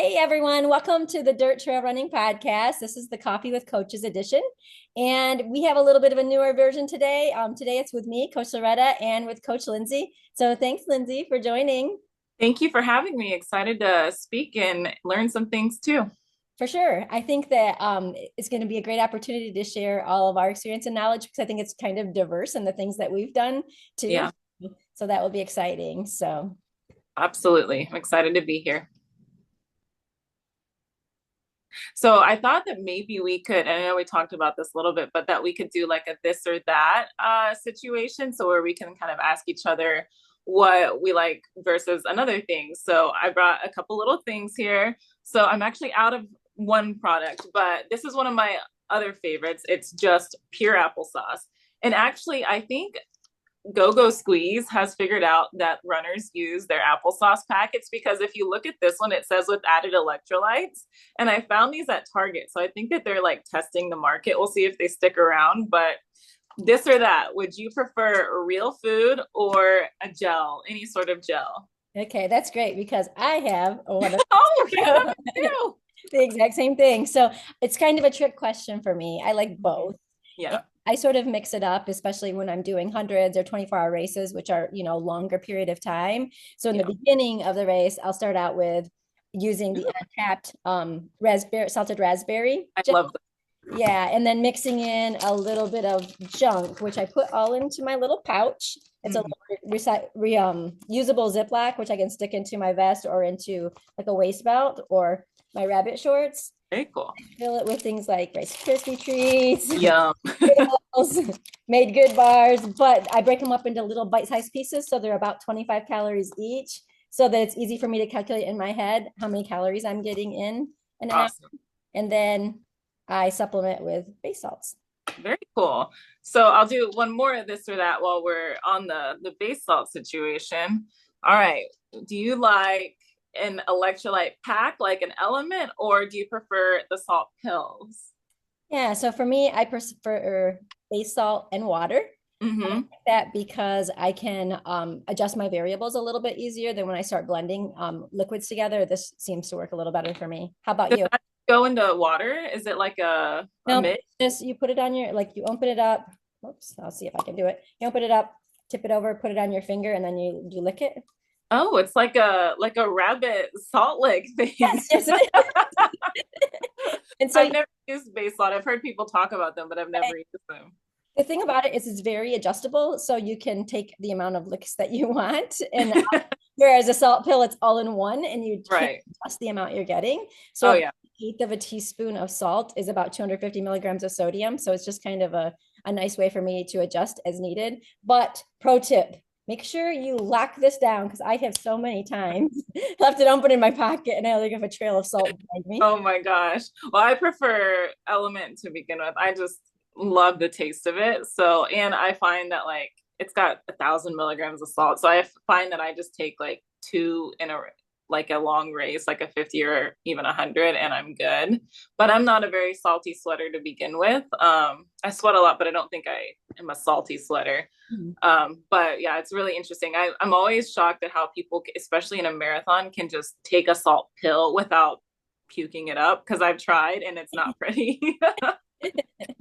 Hey everyone, welcome to the Dirt Trail Running Podcast. This is the Coffee with Coaches edition. And we have a little bit of a newer version today. Today it's with me, Coach Loretta, and with Coach Lindsay. So thanks, Lindsay, for joining. Thank you for having me. Excited to speak and learn some things too. For sure. I think that it's going to be a great opportunity to share all of our experience and knowledge because I think it's kind of diverse in the things that we've done too. Yeah, So that will be exciting. So absolutely. I'm excited to be here. So I thought that maybe we could, and I know we talked about this a little bit, but that we could do like a this or that situation. So where we can kind of ask each other what we like versus another thing. So I brought a couple little things here. So I'm actually out of one product, but this is one of my other favorites. It's just pure applesauce. And actually, I think Go-Go Squeeze has figured out that runners use their applesauce packets because if you look at this one, it says with added electrolytes. And I found these at Target. So I think that they're like testing the market. We'll see if they stick around. But this or that, would you prefer real food or a gel, any sort of gel? okay, that's great because I have one of Oh, you have it too. the exact same thing. So it's kind of a trick question for me. I like both. And Yeah. I sort of mix it up, especially when I'm doing hundreds or 24-hour races, which are, longer period of time. So in the Yeah. beginning of the race, I'll start out with using the untapped raspberry, salted raspberry. I love them. Yeah, and then mixing in a little bit of junk, which I put all into my little pouch. It's a Mhm. usable Ziploc, which I can stick into my vest or into like a waist belt or my rabbit shorts. Very cool. Fill it with things like Rice Krispie treats, Yum. Skittles, made good bars, but I break them up into little bite-sized pieces, so they're about 25 calories each, so that it's easy for me to calculate in my head how many calories I'm getting in an hour. Awesome. And then I supplement with base salts. Very cool. So I'll do one more of this or that while we're on the base salt situation. All right. Do you like an electrolyte pack, like an element, or do you prefer the salt pills? Yeah, so for me, I prefer base salt and water. I like Mm-hmm. that because I can adjust my variables a little bit easier than when I start blending liquids together. This seems to work a little better for me. How about Does you? that go into water? Is it like a No, mix? just you put it on your, like you open it up. Oops, I'll see if I can do it. You open it up, tip it over, put it on your finger, and then you lick it. Oh, it's like a rabbit salt lick thing. Yes, yes, it is. And so I've never used base salt. I've heard people talk about them, but I've never used them. the thing about it is it's very adjustable, so you can take the amount of licks that you want. And whereas a salt pill, it's all in one, and you can't Right. adjust the amount you're getting. So Oh an yeah. eighth of a teaspoon of salt is about 250 milligrams of sodium. So it's just kind of a nice way for me to adjust as needed. But pro tip, make sure you lock this down because I have so many times left it open in my pocket and I like have a trail of salt behind me. Oh my gosh. Well, I prefer Element to begin with. I just love the taste of it. So, and I find that like it's got 1,000 milligrams of salt. So I find that I just take like two in a like a long race, like a 50 or even 100, and I'm good. But I'm not a very salty sweater to begin with. I sweat a lot, but I don't think I am a salty sweater. Mhm. But yeah, it's really interesting. I'm always shocked at how people, especially in a marathon, can just take a salt pill without puking it up because I've tried and it's not pretty.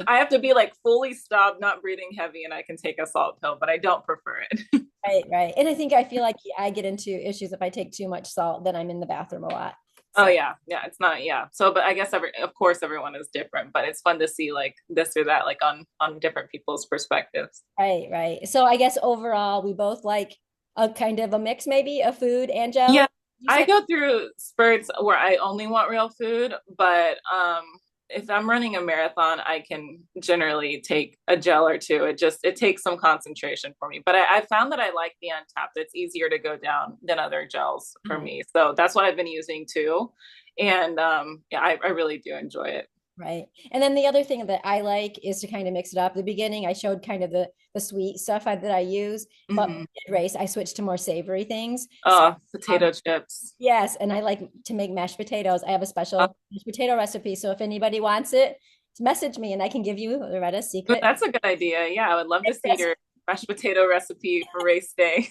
I have to be like fully stopped, not breathing heavy, and I can take a salt pill, but I don't prefer it. Right, right. And I feel like I get into issues if I take too much salt, then I'm in the bathroom a lot. Oh So, yeah, yeah, it's not yeah. So, but I guess of course, everyone is different, but it's fun to see like this or that, like on different people's perspectives. right, right. So I guess overall, we both like a kind of a mix, maybe a food and Yeah, gel. You I say, go through spurts where I only want real food, but if I'm running a marathon, I can generally take a gel or two. It takes some concentration for me. But I found that I like the untapped. It's easier to go down than other gels for Mhm. me. So that's what I've been using too. And yeah, I really do enjoy it. Right. And then the other thing that I like is to kind of mix it up. At the beginning, I showed kind of the sweet stuff that I use, but Hmm. mid-race, I switched to more savory things. So, Oh, potato chips. yes, and I like to make mashed potatoes. I have a Oh, special mashed potato recipe. So if anybody wants it, message me and I can give you Loretta's secret. that's a good idea. Yeah, I would love to see your mashed potato recipe for race day.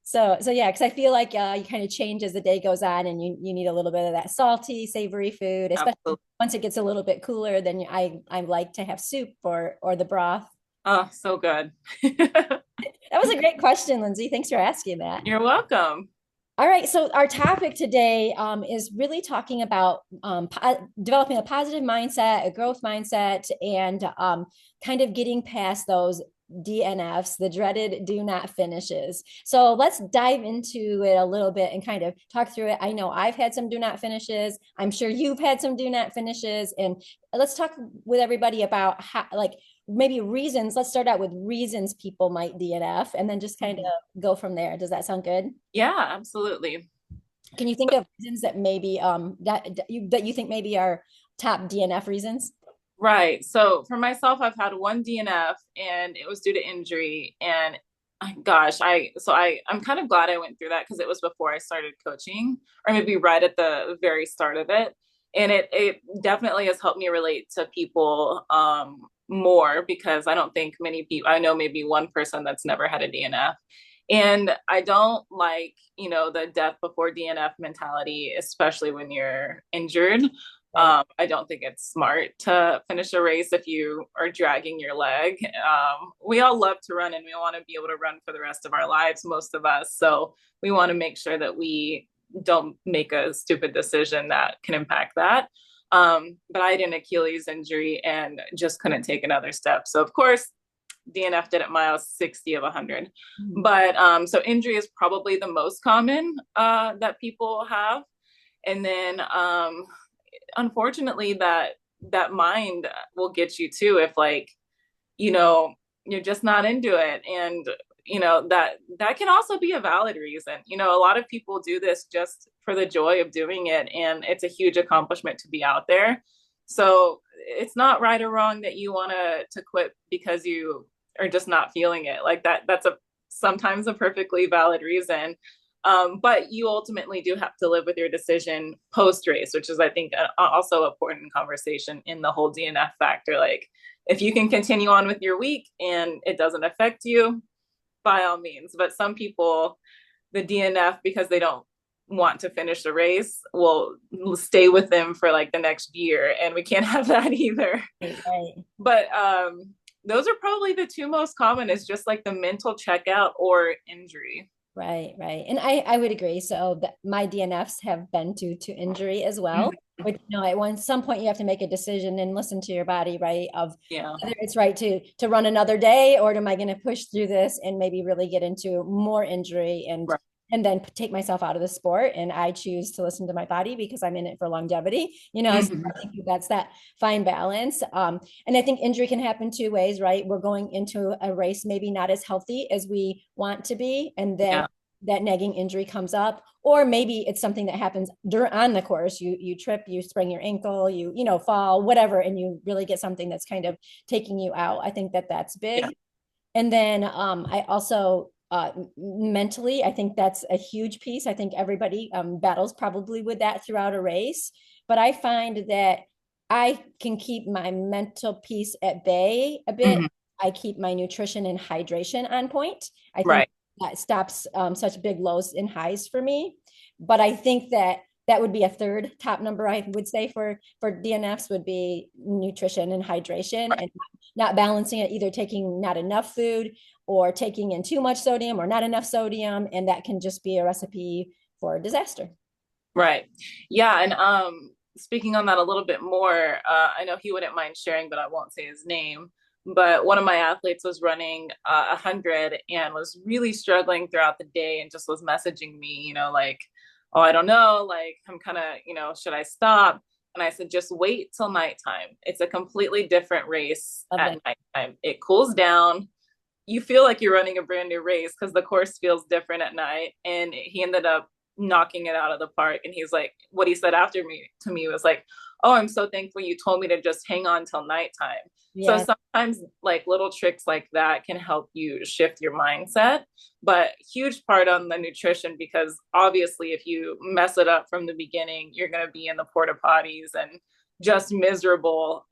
So yeah, because I feel like you kind of change as the day goes on, and you need a little bit of that salty, savory food, especially Absolutely. once it gets a little bit cooler. Then I like to have soup or the broth. Oh, so good. That was a great question, Lindsay. Thanks for asking that. You're welcome. All right, so our topic today is really talking about developing a positive mindset, a growth mindset, and kind of getting past those DNFs, the dreaded do not finishes. So let's dive into it a little bit and kind of talk through it. I know I've had some do not finishes. I'm sure you've had some do not finishes, and let's talk with everybody about how, like, maybe reasons. Let's start out with reasons people might DNF, and then just kind Mhm. of go from there. Does that sound good? Yeah, absolutely. Can you think of reasons that maybe that you think maybe are top DNF reasons? Right. So for myself, I've had one DNF and it was due to injury. And gosh, I'm kind of glad I went through that because it was before I started coaching, or maybe right at the very start of it. And it definitely has helped me relate to people more, because I don't think many people, I know maybe one person that's never had a DNF. And I don't like, the death before DNF mentality, especially when you're injured. Right. I don't think it's smart to finish a race if you are dragging your leg. We all love to run and we want to be able to run for the rest of our lives, most of us. So we want to make sure that we don't make a stupid decision that can impact that. But I had an Achilles injury and just couldn't take another step. So, of course, DNF'd at mile 60 of 100. Mhm. But so injury is probably the most common that people have. And then unfortunately that mind will get you too if, like, you know you're just not into it. And that can also be a valid reason. A lot of people do this just for the joy of doing it, and it's a huge accomplishment to be out there. So it's not right or wrong that you want to quit because you are just not feeling it. Like that's a sometimes a perfectly valid reason. But you ultimately do have to live with your decision post race, which is, I think, also an important conversation in the whole DNF factor. Like, if you can continue on with your week and it doesn't affect you, by all means. But some people, the DNF, because they don't want to finish the race, will stay with them for like the next year. And we can't have that either. Right, right. But those are probably the two most common, is just like the mental checkout or injury. Right, right. And I would agree. So that my DNFs have been due to injury as well. Mm-hmm. Which, at some point you have to make a decision and listen to your body, right? Of Yeah. whether it's right to run another day, or am I going to push through this and maybe really get into more injury Right. and then take myself out of the sport. And I choose to listen to my body because I'm in it for longevity. So Mm-hmm. I think that's that fine balance. And I think injury can happen two ways, right? We're going into a race maybe not as healthy as we want to be, and then Yeah. that nagging injury comes up, or maybe it's something that happens on the course. You trip, you sprain your ankle, you fall, whatever, and you really get something that's kind of taking you out. I think that's Yeah. big. And then I also mentally, I think that's a huge piece. I think everybody battles probably with that throughout a race, but I find that I can keep my mental piece at bay a bit. Mm-hmm. I keep my nutrition and hydration on point. I think Right. that stops such big lows and highs for me. But I think that would be a third top number, I would say, for DNFs, would be nutrition and hydration, Right. and not balancing it, either taking not enough food or taking in too much sodium or not enough sodium, and that can just be a recipe for disaster. Right. Yeah. And speaking on that a little bit more, I know he wouldn't mind sharing, but I won't say his name. But one of my athletes was running 100 and was really struggling throughout the day, and just was messaging me, like, oh, I don't know, like, I'm kind of, should I stop? And I said, just wait till nighttime. It's a completely different race Love at that. nighttime. It cools down. You feel like you're running a brand new race because the course feels different at night. And he ended up knocking it out of the park. And he's like, what he said after me to me was like, oh, I'm so thankful you told me to just hang on till nighttime. So Yeah. sometimes, like, little tricks like that can help you shift your mindset. But huge part on the nutrition, because obviously if you mess it up from the beginning, you're going to be in the porta potties and just miserable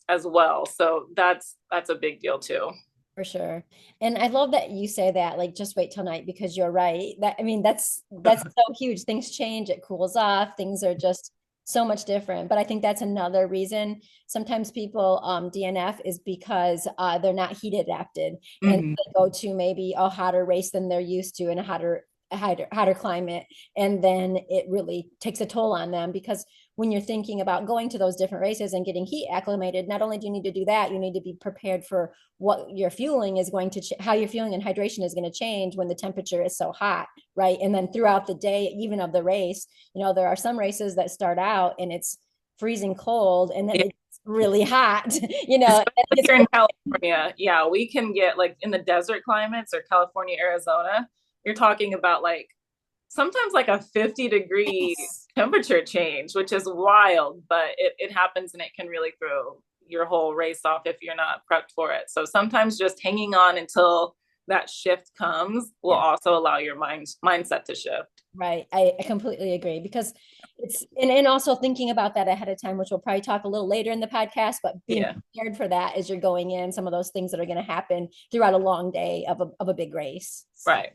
as well. So that's a big deal too. For sure. And I love that you say that, like, just wait till night, because you're right. That, I mean, that's so huge. Things change, it cools off, things are just so much different. But I think that's another reason sometimes people DNF is because they're not heat adapted, and Mhm. they go to maybe a hotter race than they're used to in a hotter climate, and then it really takes a toll on them. Because when you're thinking about going to those different races and getting heat acclimated, not only do you need to do that, you need to be prepared for what your fueling is going to how your fueling and hydration is going to change when the temperature is so hot, right? And then throughout the day, even of the race, there are some races that start out and it's freezing cold, and then Yeah. it's really hot. Especially It's here in California. Yeah, we can get like in the desert climates or California, Arizona, you're talking about like sometimes like a 50-degree temperature change, which is wild, but it happens and it can really throw your whole race off if you're not prepped for it. So sometimes just hanging on until that shift comes will yeah. also allow your mindset to shift. Right. I completely agree, because and also thinking about that ahead of time, which we'll probably talk a little later in the podcast, but being Yeah, prepared for that as you're going in, some of those things that are going to happen throughout a long day of a big race. right.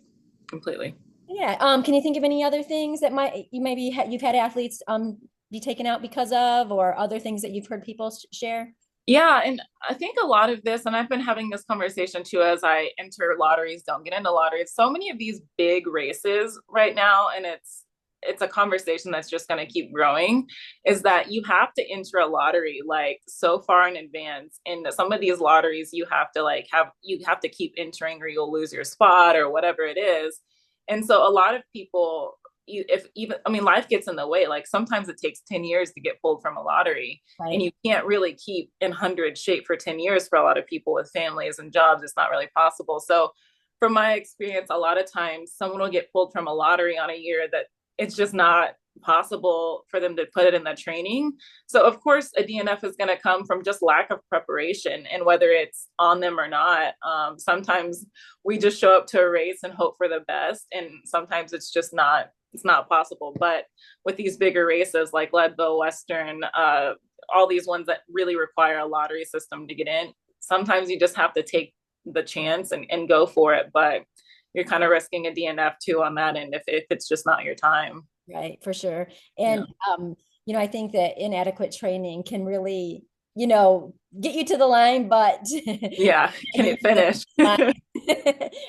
Completely. Yeah. Can you think of any other things that you've had athletes be taken out because of, or other things that you've heard people share? Yeah, and I think a lot of this, and I've been having this conversation too as I enter lotteries, don't get into lotteries. So many of these big races right now, and it's a conversation that's just going to keep growing, is that you have to enter a lottery like so far in advance. And some of these lotteries you have to you have to keep entering or you'll lose your spot or whatever it is. And so a lot of people, if even, I mean, life gets in the way. Like sometimes it takes 10 years to get pulled from a lottery, and Right. you can't really keep in 100 shape for 10 years for a lot of people with families and jobs. It's not really possible. So from my experience, a lot of times someone will get pulled from a lottery on a year that it's just not possible for them to put it in the training. So of course a DNF is going to come from just lack of preparation, and whether it's on them or not. Sometimes we just show up to a race and hope for the best, and sometimes it's not possible. But with these bigger races like Leadville, Western, all these ones that really require a lottery system to get in, sometimes you just have to take the chance and go for it. But you're kind of risking a DNF too on that end if it's just not your time. Right, for sure. Yeah. And I think that inadequate training can really, get you to the line, but Yeah. Can it finish?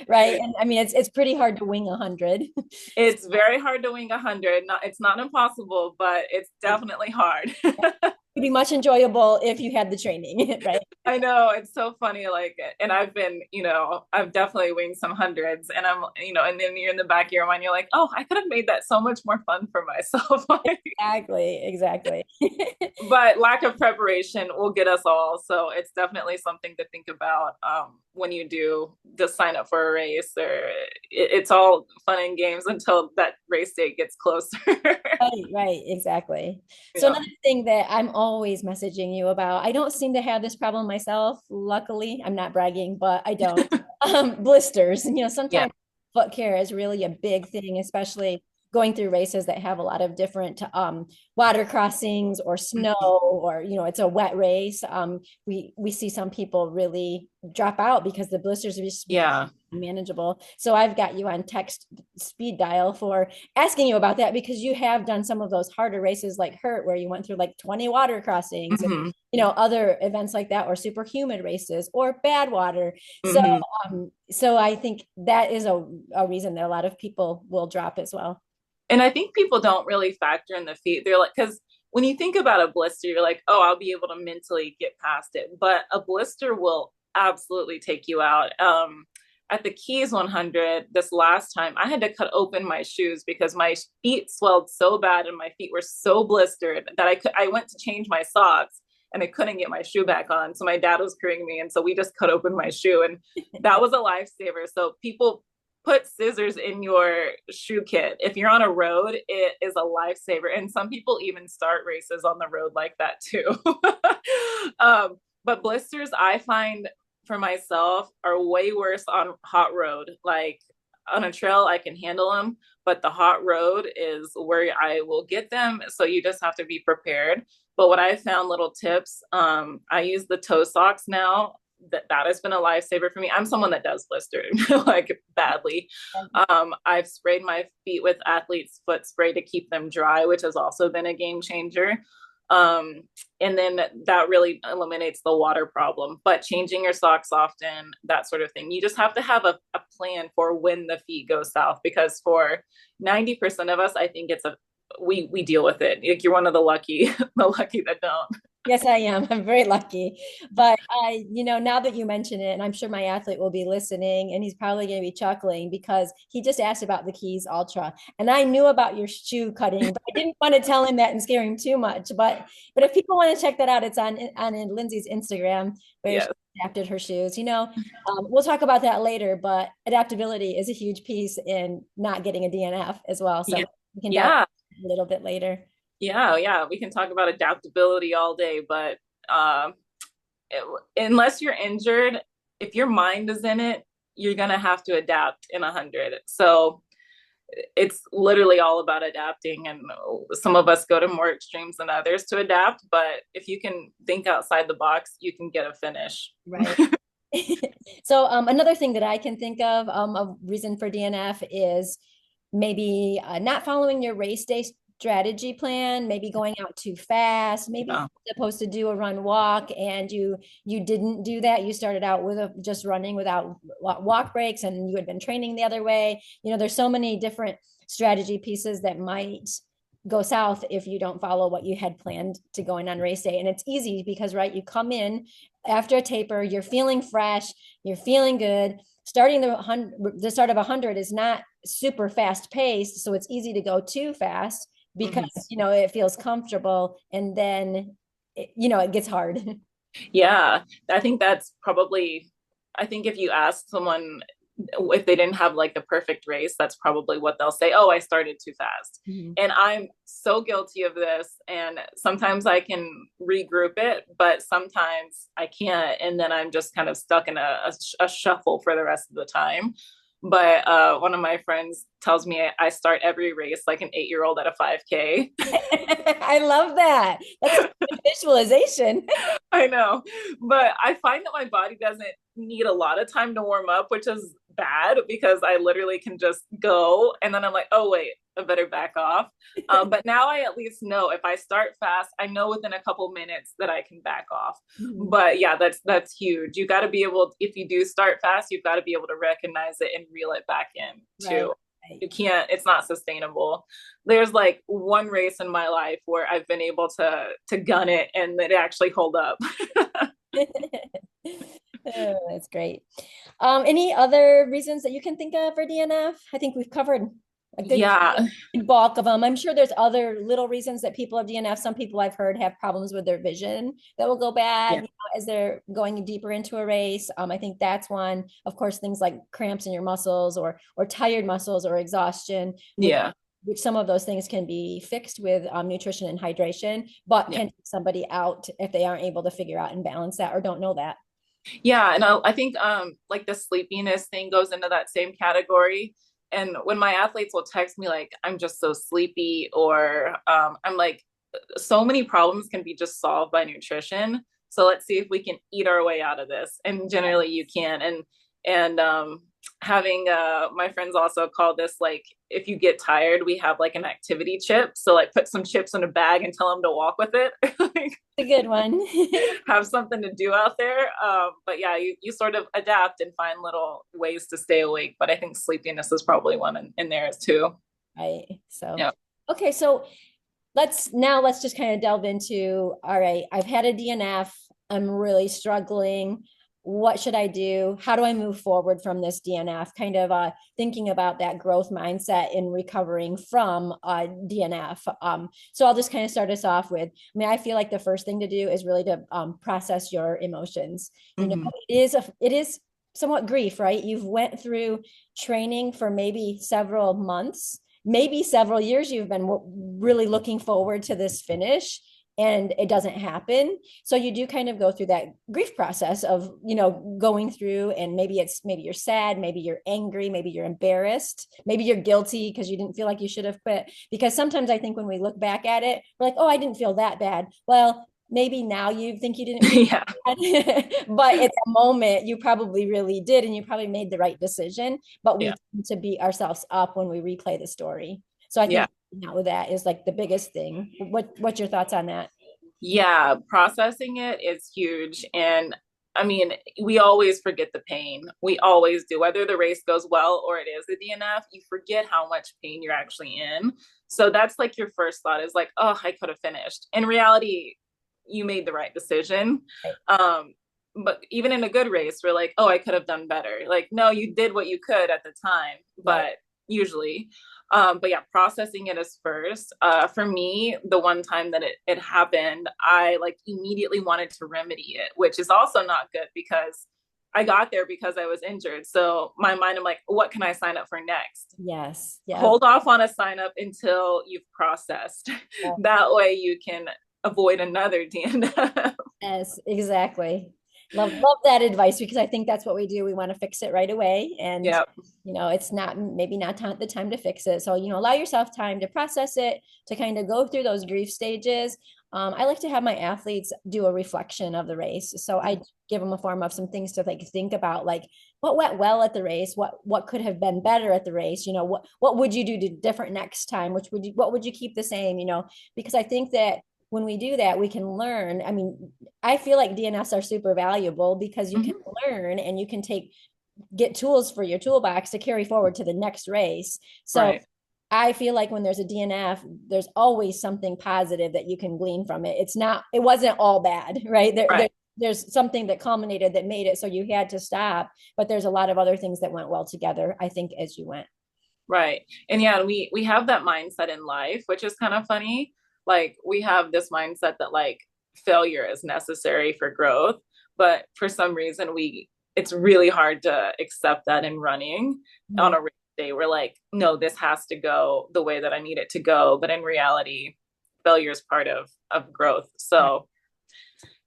right. And I mean, it's pretty hard to wing 100. It's very hard to wing 100. It's not impossible, but it's definitely hard. It'd be much enjoyable if you had the training, right? I know, it's so funny. Like, and I've definitely winged some hundreds, and and then you're in the back of your mind, you're like, oh, I could have made that so much more fun for myself. Exactly, exactly. But lack of preparation will get us all. So it's definitely something to think about when you do just sign up for a race, or it's all fun and games until that race date gets closer. Right, right, exactly. So Yeah. another thing that I'm always messaging you about, I don't seem to have this problem myself. Luckily, I'm not bragging, but I don't. Blisters. Yeah. Sometimes foot care is really a big thing, especially going through races that have a lot of different water crossings or snow, or it's a wet race. We see some people really drop out because the blisters just become Yeah. manageable. So I've got you on text speed dial for asking you about that, because you have done some of those harder races like Hurt, where you went through like 20 water crossings, and Hmm. other events like that, or super humid races or bad water. So Hmm. so I think that is a reason that a lot of people will drop as well. And I think people don't really factor in the feet. They're like, because when you think about a blister, you're like, oh, I'll be able to mentally get past it. But a blister will absolutely take you out. At the Keys 100, this last time, I had to cut open my shoes because my feet swelled so bad and my feet were so blistered that I went to change my socks and I couldn't get my shoe back on. So my dad was carrying me, and so we just cut open my shoe, and that was a lifesaver. So people put scissors in your shoe kit. If you're on a road, it is a lifesaver. And some people even start races on the road like that too. But blisters, I find for myself, are way worse on hot road. Like on a trail, I can handle them, but the hot road is where I will get them. So you just have to be prepared. But what I found, little tips, I use the toe socks now that has been a lifesaver for me. I'm someone that does blister like badly. I've sprayed my feet with athlete's foot spray to keep them dry, which has also been a game changer. Um, and then that really eliminates the water problem. But changing your socks often, that sort of thing. You just have to have a plan for when the feet go south, because for 90% of us, I think it's a we deal with it. Like you're one of the lucky, the lucky that don't. Yes, I am. I'm very lucky. But now that you mention it, and I'm sure my athlete will be listening and he's probably going to be chuckling because he just asked about the Keys Ultra. And I knew about your shoe cutting, but I didn't want to tell him that and scare him too much. But if people want to check that out, it's on Lindsay's Instagram where she Yes. adapted her shoes. We'll talk about that later, but adaptability is a huge piece in not getting a DNF as well. So Yeah. we can dive Yeah. a little bit later. Yeah. We can talk about adaptability all day, but it, unless you're injured, if your mind is in it, you're gonna have to adapt in 100. So it's literally all about adapting, and some of us go to more extremes than others to adapt. But if you can think outside the box, you can get a finish. Right. So another thing that I can think of, a reason for DNF is maybe not following your race day strategy plan, maybe going out too fast, maybe Yeah. you're supposed to do a run walk and you didn't do that. You started out with just running without walk breaks and you had been training the other way. There's so many different strategy pieces that might go south if you don't follow what you had planned to going on race day. And it's easy because, right, you come in after a taper, you're feeling fresh, you're feeling good. Starting the start of 100 is not super fast paced, so it's easy to go too fast because it feels comfortable, and then it gets hard. Yeah, I think that's probably, I think if you ask someone if they didn't have like the perfect race, that's probably what they'll say. Oh, I started too fast. Mhm. And I'm so guilty of this. And sometimes I can regroup it, but sometimes I can't. And then I'm just kind of stuck in a shuffle for the rest of the time. But one of my friends tells me I start every race like an 8-year-old at a 5K. I love that. That's a good visualization. I know, but I find that my body doesn't need a lot of time to warm up, which is bad because I literally can just go and then I'm like, oh wait, I better back off. But now I at least know if I start fast, I know within a couple minutes that I can back off. Mhm. But yeah, that's huge. You got to be able, if you do start fast, you've got to be able to recognize it and reel it back in too. Right. You can't, it's not sustainable. There's like one race in my life where I've been able to gun it and it actually hold up. Oh, that's great. Any other reasons that you can think of for DNF? I think we've covered a Yeah. good bulk of them. I'm sure there's other little reasons that people have DNF. Some people I've heard have problems with their vision that will go bad, Yeah. as they're going deeper into a race. I think that's one. Of course, things like cramps in your muscles or tired muscles or exhaustion, Yeah. which some of those things can be fixed with nutrition and hydration, but Yeah. can take somebody out if they aren't able to figure out and balance that or don't know that. Yeah, and I think like the sleepiness thing goes into that same category. And when my athletes will text me like I'm just so sleepy, or I'm like, so many problems can be just solved by nutrition. So let's see if we can eat our way out of this. And generally you can. And having my friends also call this, like, if you get tired, we have like an activity chip. So like put some chips in a bag and tell them to walk with it. Like, A good one. have something to do out there. But yeah, you sort of adapt and find little ways to stay awake. But I think sleepiness is probably one in there too. Right. So, Yeah. okay. So let's just kind of delve into, all right, I've had a DNF. I'm really struggling. What should I do? How do I move forward from this DNF? Kind of thinking about that growth mindset in recovering from DNF. So I'll just kind of start us off with, I feel like the first thing to do is really to process your emotions. Mhm. It is somewhat grief, right? You've went through training for maybe several months, maybe several years. You've been really looking forward to this finish and it doesn't happen. So you do kind of go through that grief process of, going through, and maybe you're sad, maybe you're angry, maybe you're embarrassed, maybe you're guilty because you didn't feel like you should have quit. Because sometimes I think when we look back at it, we're like, oh, I didn't feel that bad. Well, maybe now you think you didn't feel Yeah. bad, but at the moment you probably really did, and you probably made the right decision. But we Yeah. tend to beat ourselves up when we replay the story. So I Yeah. think now that is like the biggest thing. What's your thoughts on that? Yeah, processing it is huge. And I mean, we always forget the pain. We always do. Whether the race goes well or it is a DNF, you forget how much pain you're actually in. So that's like your first thought is like, oh, I could have finished. In reality, you made the right decision. Right. Um, but even in a good race, we're like, oh, I could have done better. Like, no, you did what you could at the time, Right. but usually. But yeah, processing it is first. For me, the one time that it happened, I like immediately wanted to remedy it, which is also not good because I got there because I was injured. So my mind, I'm like, what can I sign up for next? Yes. Yeah. Hold off on a sign up until you've processed. That way you can avoid another DNF. Yes, exactly. Love that advice, because I think that's what we do. We want to fix it right away. And, Yeah. it's not, maybe not the time to fix it. So, allow yourself time to process it, to kind of go through those grief stages. I like to have my athletes do a reflection of the race. So I give them a form of some things to like think about, like what went well at the race, what could have been better at the race, what would you do different next time, what would you keep the same, because I think that when we do that, we can learn. I mean, I feel like DNFs are super valuable because you can Mm-hmm. learn and you can get tools for your toolbox to carry forward to the next race. So Right. I feel like when there's a DNF, there's always something positive that you can glean from it. It wasn't all bad, right? Right. There's something that culminated that made it so you had to stop, but there's a lot of other things that went well together, I think, as you went. Right. And yeah, we have that mindset in life, which is kind of funny. Like we have this mindset that like failure is necessary for growth, but for some reason we it's really hard to accept that in running on Mhm. a race day. We're like, no, this has to go the way that I need it to go. But in reality, failure is part of growth. Right. So,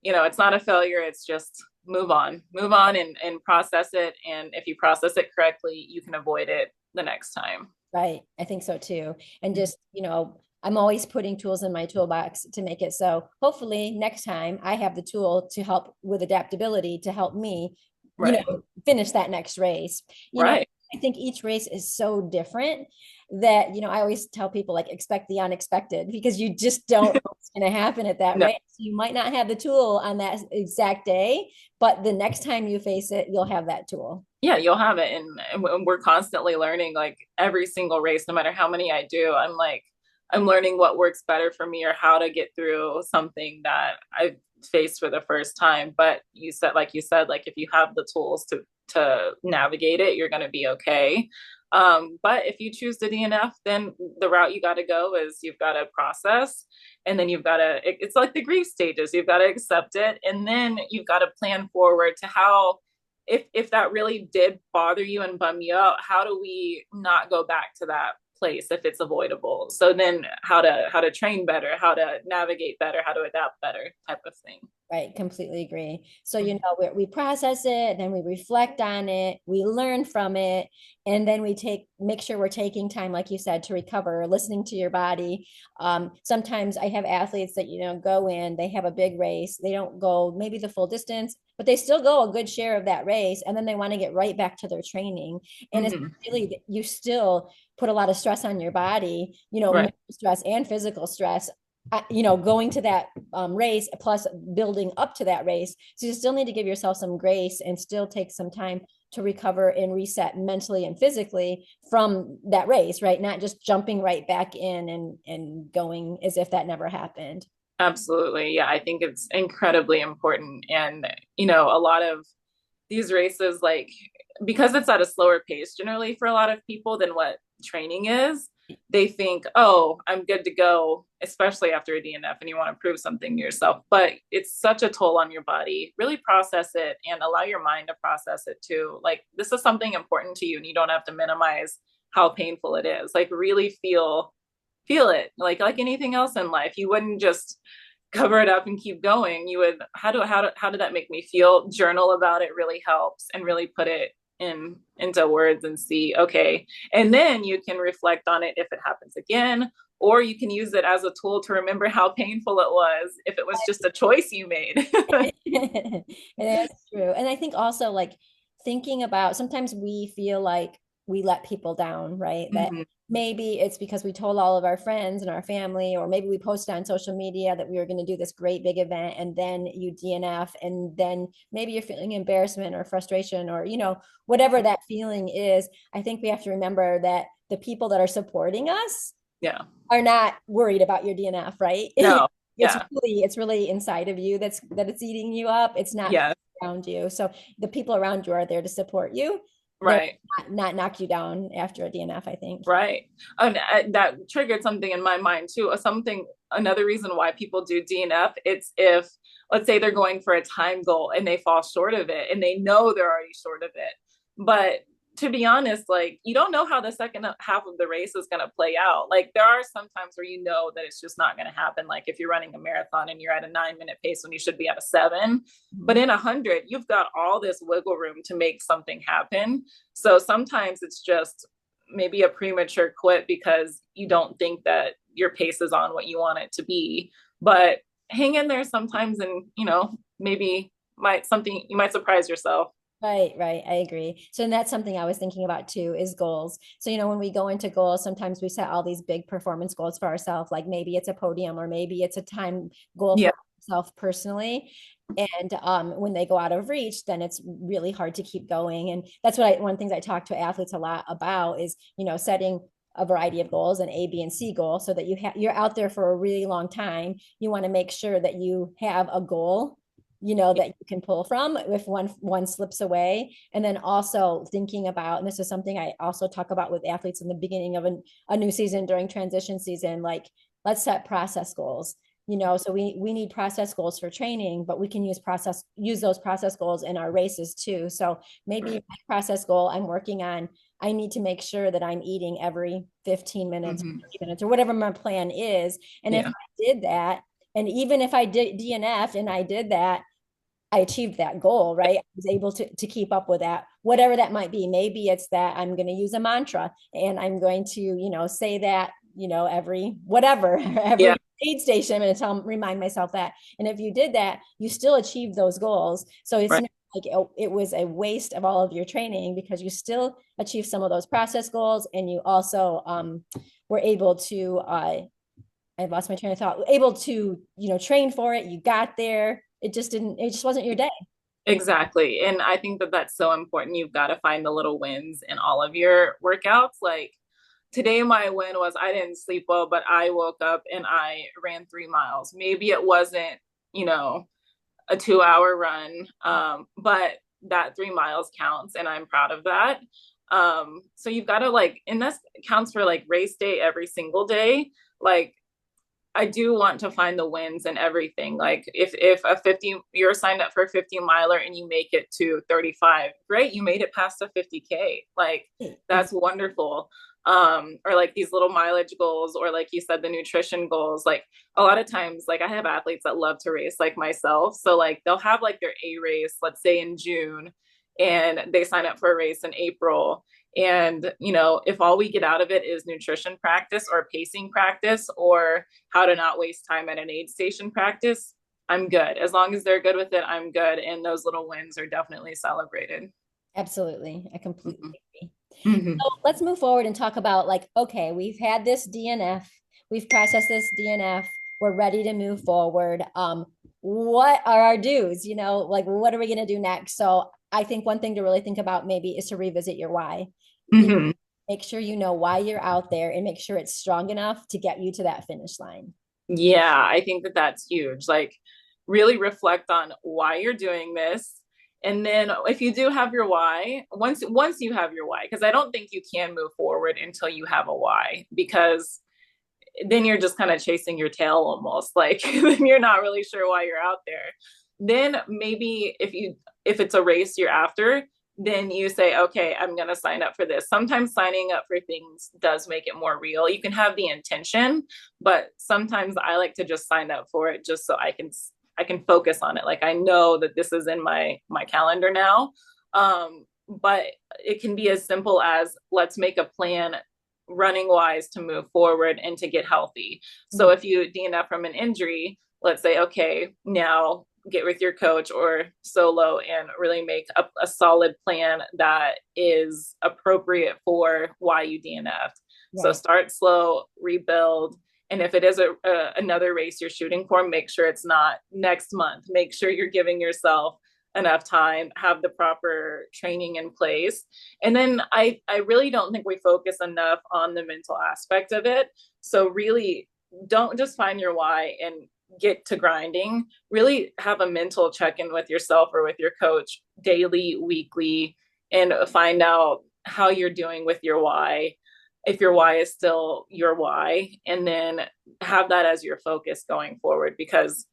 it's not a failure, it's just move on and process it. And if you process it correctly, you can avoid it the next time. Right. I think so too. And just, I'm always putting tools in my toolbox to make it so hopefully next time I have the tool to help with adaptability to help me, Right. finish that next race. Right. I think each race is so different that, I always tell people like expect the unexpected, because you just don't know what's going to happen at that No. race. You might not have the tool on that exact day, but the next time you face it, you'll have that tool. Yeah, you'll have it. And we're constantly learning like every single race, no matter how many I do. I'm learning what works better for me or how to get through something that I've faced for the first time. But you said, like if you have the tools to navigate it, you're gonna be okay. But if you choose the DNF, then the route you got to go is you've got to process, and then it's like the grief stages. You've got to accept it, and then you've got to plan forward to how if that really did bother you and bum you out, how do we not go back to that place if it's avoidable? So then how to train better, how to navigate better, how to adapt better type of thing. Right, completely agree. So, we process it, then we reflect on it, we learn from it, and then make sure we're taking time, like you said, to recover, listening to your body. Sometimes I have athletes that, go in, they have a big race, they don't go maybe the full distance, but they still go a good share of that race, and then they want to get right back to their training. And it's Mm-hmm. really, you still put a lot of stress on your body, Right. mental stress and physical stress, going to that race plus building up to that race. So you still need to give yourself some grace and still take some time to recover and reset mentally and physically from that race, right? Not just jumping right back in and going as if that never happened. Absolutely. Yeah, I think it's incredibly important. And, a lot of these races, like, because it's at a slower pace generally for a lot of people than what training is, they think, oh, I'm good to go, especially after a DNF and you want to prove something to yourself. But it's such a toll on your body. Really process it and allow your mind to process it too. Like, this is something important to you, and you don't have to minimize how painful it is. Like, really feel it like anything else in life. You wouldn't just cover it up and keep going. You would, how did that make me feel? Journal about it really helps, and really put it into words and see, okay, and then you can reflect on it if it happens again, Yeah. or you can use it as a tool to remember how painful it was if it was just a choice you made. It is true. And I think also like thinking about sometimes we feel like we let people down, right? That Mhm. maybe it's because we told all of our friends and our family, or maybe we posted on social media that we were going to do this great big event and then you DNF and then maybe you're feeling embarrassment or frustration or, whatever that feeling is. I think we have to remember that the people that are supporting us Yeah. are not worried about your DNF, right? No. it's Yeah. really inside of you that it's eating you up. It's not Yeah. around you. So the people around you are there to support you. They're Right. not knock you down after a DNF, I think. Right. And that triggered something in my mind too. Another reason why people do DNF, it's if, let's say they're going for a time goal and they fall short of it and they know they're already short of it. But to be honest, like you don't know how the second half of the race is going to play out. Like there are some times where you know that it's just not going to happen. Like if you're running a marathon and you're at a 9 minute pace when you should be at a 7, but Mhm. in 100, you've got all this wiggle room to make something happen. So sometimes it's just maybe a premature quit because you don't think that your pace is on what you want it to be. But hang in there sometimes and, maybe you might surprise yourself. Right, right. I agree. So, and that's something I was thinking about too is goals. So, when we go into goals, sometimes we set all these big performance goals for ourselves, like maybe it's a podium or maybe it's a time goal Yeah. for ourselves personally. And when they go out of reach, then it's really hard to keep going. And that's one of the things I talk to athletes a lot about is, setting a variety of goals, an A, B, and C goal, so that you're out there for a really long time. You want to make sure that you have a goal that you can pull from if one slips away. And then also thinking about, and this is something I also talk about with athletes in the beginning of a new season during transition season, like let's set process goals. So we need process goals for training, but we can use those process goals in our races too. So maybe Right. my process goal I'm working on, I need to make sure that I'm eating every 15 minutes, Mm-hmm. 30 minutes, or whatever my plan is. And if Yeah. I did that, and even if I did DNF and I did that, I achieved that goal, right? I was able to keep up with that, whatever that might be. Maybe it's that I'm going to use a mantra and I'm going to, say that, every whatever, Yeah. every aid station, I'm going to remind myself that. And if you did that, you still achieved those goals. So it's Right. not like it was a waste of all of your training because you still achieved some of those process goals and you also were able to I lost my train of thought. Able to, train for it. You got there. It just wasn't your day. Exactly. And I think that that's so important. You've got to find the little wins in all of your workouts. Like today, my win was I didn't sleep well, but I woke up and I ran 3 miles. Maybe it wasn't, you know, a 2 hour run, but that 3 miles counts and I'm proud of that. So you've got to like, and this counts for like race day every single day. Like I do want to find the wins and everything. Like if a 50 you're signed up for a 50 miler and you make it to 35, great, you made it past a 50K. Like that's wonderful. Or like these little mileage goals, or like you said, the nutrition goals. Like a lot of times, like I have athletes that love to race like myself. So like they'll have like their A race, let's say in June, and they sign up for a race in April. And, if all we get out of it is nutrition practice or pacing practice or how to not waste time at an aid station practice, I'm good. As long as they're good with it, I'm good. And those little wins are definitely celebrated. Absolutely. I completely Mm-hmm. agree. Mm-hmm. So let's move forward and talk about like, okay, we've had this DNF, we've processed this DNF, we're ready to move forward. What are our dues? Like what are we going to do next? So I think one thing to really think about maybe is to revisit your why. Mm-hmm. Make sure you know why you're out there and make sure it's strong enough to get you to that finish line. Yeah, I think that that's huge. Like, really reflect on why you're doing this. And then if you do have your why, once you have your why, because I don't think you can move forward until you have a why, because then you're just kind of chasing your tail almost. Like then you're not really sure why you're out there. Then maybe if it's a race you're after, then you say, okay, I'm going to sign up for this. Sometimes signing up for things does make it more real. You can have the intention, but sometimes I like to just sign up for it just so I can focus on it. Like I know that this is in my calendar now. But it can be as simple as let's make a plan running wise to move forward and to get healthy. So Mhm. if you DNF from an injury, let's say, okay, now get with your coach or solo and really make a solid plan that is appropriate for why you DNF'd. So Right. start slow, rebuild. And if it is another race you're shooting for, make sure it's not next month. Make sure you're giving yourself enough time, have the proper training in place. And then I really don't think we focus enough on the mental aspect of it. So really don't just find your why and get to grinding. Really have a mental check-in with yourself or with your coach daily, weekly, and find out how you're doing with your why, if your why is still your why, and then have that as your focus going forward, because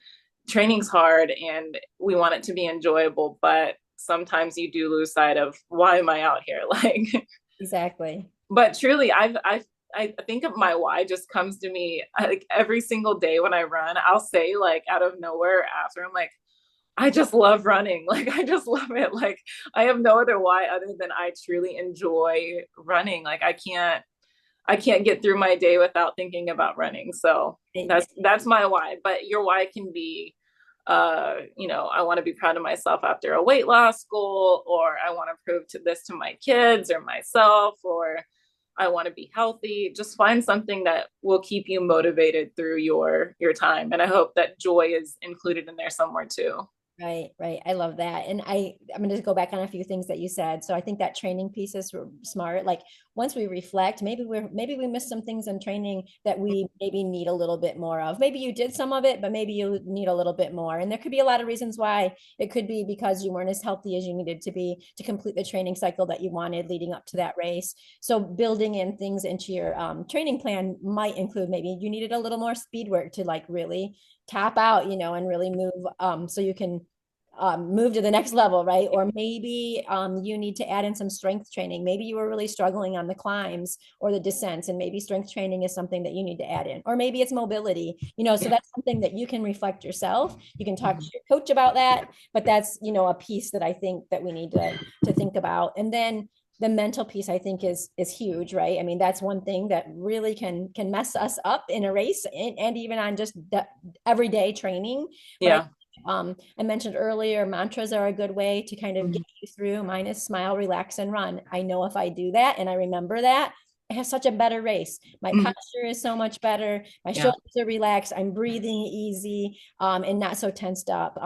training's hard and we want it to be enjoyable, but sometimes you do lose sight of why am I out here? Like, Exactly. but truly, I think of my why just comes to me like every single day when I run. I'll say like out of nowhere after, I'm like, I just love running. Like I just love it. Like I have no other why other than I truly enjoy running. Like I can't get through my day without thinking about running. So that's my why. But your why can be I want to be proud of myself after a weight loss goal, or I want to prove to this to my kids or myself, or I want to be healthy. Just find something that will keep you motivated through your time. And I hope that joy is included in there somewhere too. Right, right. I love that. And I'm going to go back on a few things that you said. So I think that training piece is smart. Like once we reflect, maybe we missed some things in training that we maybe need a little bit more of. Maybe you did some of it, but maybe you need a little bit more. And there could be a lot of reasons why. It could be because you weren't as healthy as you needed to be to complete the training cycle that you wanted leading up to that race. So building in things into your training plan might include maybe you needed a little more speed work to like really tap out, and really move so you can move to the next level, right? Or maybe you need to add in some strength training. Maybe you were really struggling on the climbs or the descents, and maybe strength training is something that you need to add in. Or maybe it's mobility, so that's something that you can reflect yourself. You can talk to your coach about that, but that's, a piece that I think that we need to think about. And then the mental piece I think is huge, right? I mean, that's one thing that really can mess us up in a race and even on just everyday training. But Yeah. I mentioned earlier, mantras are a good way to kind of Mhm. get you through. Mine is smile, relax, and run. I know if I do that and I remember that, I have such a better race. My Mhm. posture is so much better. My Yeah. shoulders are relaxed. I'm breathing easy, and not so tensed up.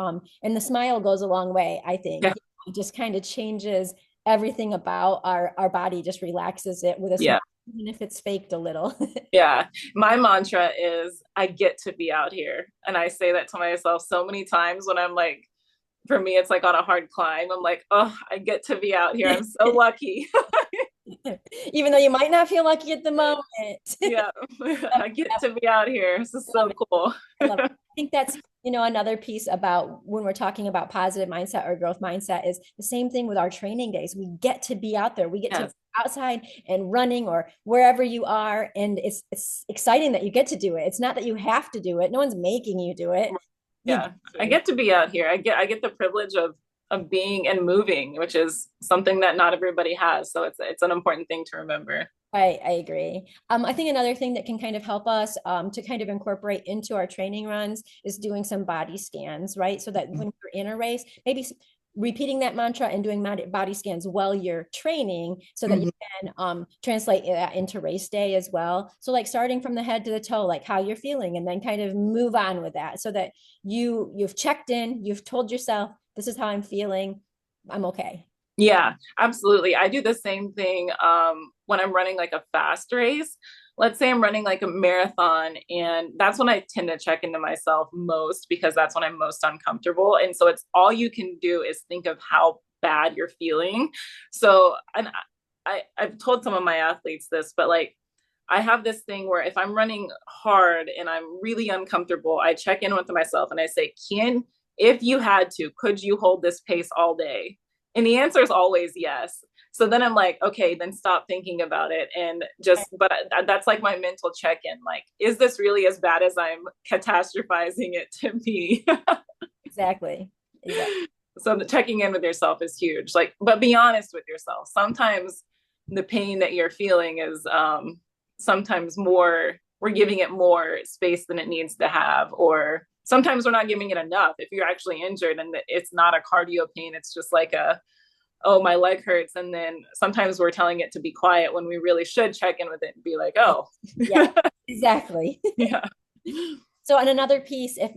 And the smile goes a long way, I think. Yeah. It just kind of changes everything about our body, just relaxes it with a smile, Yeah. even if it's faked a little. Yeah. My mantra is I get to be out here. And I say that to myself so many times when I'm like, for me, it's like on a hard climb. I'm like, oh, I get to be out here. I'm so lucky. Even though you might not feel lucky at the moment. Yeah. I get to be out here. This is Love so it. cool. I love it. I think that's, another piece about when we're talking about positive mindset or growth mindset is the same thing with our training days. We get to be out there. We get to be Yes. outside and running or wherever you are. And it's exciting that you get to do it. It's not that you have to do it. No one's making you do it. You get Yeah. I to. get to be out here. I get the privilege of being and moving, which is something that not everybody has. So it's an important thing to remember. I agree. I think another thing that can kind of help us to kind of incorporate into our training runs is doing some body scans, right? So that when you're in a race, maybe repeating that mantra and doing body scans while you're training so that you Mhm. can translate that into race day as well. So like starting from the head to the toe, like how you're feeling, and then kind of move on with that so that you've checked in, you've told yourself, this is how I'm feeling. I'm okay. Yeah, absolutely. I do the same thing when I'm running like a fast race. Let's say I'm running like a marathon, and that's when I tend to check into myself most because that's when I'm most uncomfortable. And so it's all you can do is think of how bad you're feeling. So, and I've told some of my athletes this, but like I have this thing where if I'm running hard and I'm really uncomfortable, I check in with myself and I say, if you had to, could you hold this pace all day? And the answer is always yes. So then I'm like, okay, then stop thinking about it. And but that's like my mental check in. Like, is this really as bad as I'm catastrophizing it to be? Exactly. Exactly. So the checking in with yourself is huge. Like, but be honest with yourself. Sometimes the pain that you're feeling is sometimes more, we're giving it more space than it needs to have, or sometimes we're not giving it enough. If you're actually injured and it's not a cardio pain, it's just like a, oh, my leg hurts. And then sometimes we're telling it to be quiet when we really should check in with it and be like, oh, Yeah, exactly. yeah. So, and another piece, if